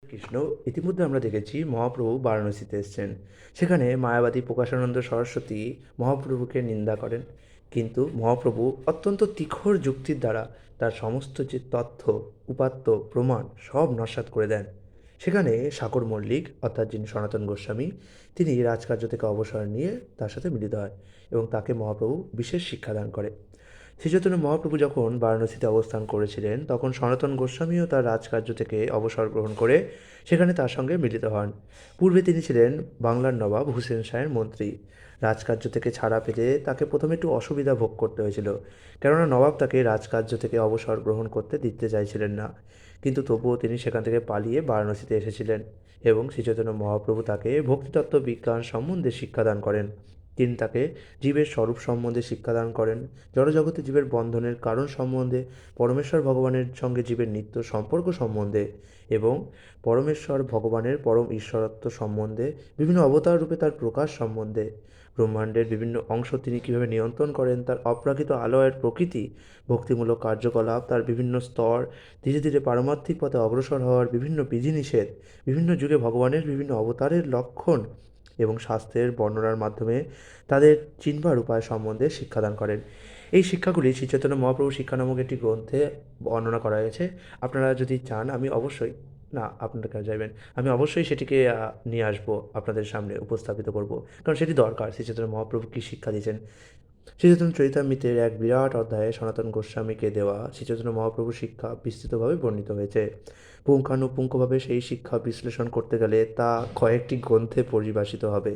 কৃষ্ণ। ইতিমধ্যে আমরা দেখেছি মহাপ্রভু বারাণসীতে এসেছেন। সেখানে মায়াবাদী প্রকাশানন্দ সরস্বতী মহাপ্রভুকে নিন্দা করেন, কিন্তু মহাপ্রভু অত্যন্ত তীখর যুক্তির দ্বারা তার সমস্ত যে তথ্য, উপাত্ত, প্রমাণ সব নস্যাৎ করে দেন। সেখানে সাকর মল্লিক অর্থাৎ যিনি সনাতন গোস্বামী, তিনি রাজকার্য থেকে অবসর নিয়ে তার সাথে মিলিত হয় এবং তাকে মহাপ্রভু বিশেষ শিক্ষাদান করে। শ্রীচৈতন্য মহাপ্রভু যখন বারাণসীতে অবস্থান করেছিলেন, তখন সনাতন গোস্বামীও তার রাজকার্য থেকে অবসর গ্রহণ করে সেখানে তার সঙ্গে মিলিত হন। পূর্বে তিনি ছিলেন বাংলার নবাব হুসেন শাহের মন্ত্রী। রাজকার্য থেকে ছাড়া পেতে তাকে প্রথমে একটু অসুবিধা ভোগ করতে হয়েছিল, কেননা নবাব তাকে রাজকার্য থেকে অবসর গ্রহণ করতে দিতে চাইছিলেন না। কিন্তু তবুও তিনি সেখান থেকে পালিয়ে বারাণসীতে এসেছিলেন এবং শ্রীচৈতন্য মহাপ্রভু তাকে ভক্তিতত্ত্ব বিজ্ঞান সম্বন্ধে শিক্ষাদান করেন। তিনি তাকে জীবের স্বরূপ সম্বন্ধে শিক্ষাদান করেন, জড়জগতে জীবের বন্ধনের কারণ সম্বন্ধে, পরমেশ্বর ভগবানের সঙ্গে জীবের নিত্য সম্পর্ক সম্বন্ধে এবং পরমেশ্বর ভগবানের পরম ঈশ্বরত্ব সম্বন্ধে, বিভিন্ন অবতার রূপে তার প্রকাশ সম্বন্ধে, ব্রহ্মাণ্ডের বিভিন্ন অংশ তিনি কীভাবে নিয়ন্ত্রণ করেন, তার অপ্রাকৃত আলয়ের প্রকৃতি, ভক্তিমূলক কার্যকলাপ, তার বিভিন্ন স্তর, ধীরে ধীরে পারমার্থিক পথে অগ্রসর হওয়ার বিভিন্ন বিধিনিষেধ, বিভিন্ন যুগে ভগবানের বিভিন্ন অবতারের লক্ষণ এবং শাস্ত্রের বর্ণনার মাধ্যমে তাদের চিনবার উপায় সম্বন্ধে শিক্ষাদান করেন। এই শিক্ষাগুলি শ্রী চৈতন্য মহাপ্রভু শিক্ষা নামক একটি গ্রন্থে বর্ণনা করা হয়েছে। আপনারা যদি চান আমি অবশ্যই, না আপনারা কেন যাইবেন, আমি অবশ্যই সেটিকে নিয়ে আসবো, আপনাদের সামনে উপস্থাপিত করব, কারণ সেটি দরকার। শ্রী চৈতন্য মহাপ্রভু কী শিক্ষা দিয়েছেন। শ্রী চৈতন্য চরিতামৃতের এক বিরাট অধ্যায়ে সনাতন গোস্বামীকে দেওয়া শ্রী চৈতন্য মহাপ্রভুর শিক্ষা বিস্তৃতভাবে বর্ণিত হয়েছে। পুঙ্খানুপুঙ্খভাবে সেই শিক্ষা বিশ্লেষণ করতে গেলে তা কয়েকটি গ্রন্থে পরিভাষিত হবে।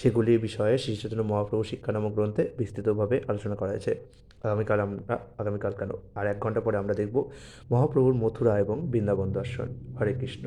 সেগুলির বিষয়ে শ্রী চৈতন্য মহাপ্রভু শিক্ষা নামক গ্রন্থে বিস্তৃতভাবে আলোচনা করা হয়েছে। আগামীকাল কেন, আর 1 ঘন্টা পরে আমরা দেখব মহাপ্রভুর মথুরা এবং বৃন্দাবন দর্শন। হরে কৃষ্ণ।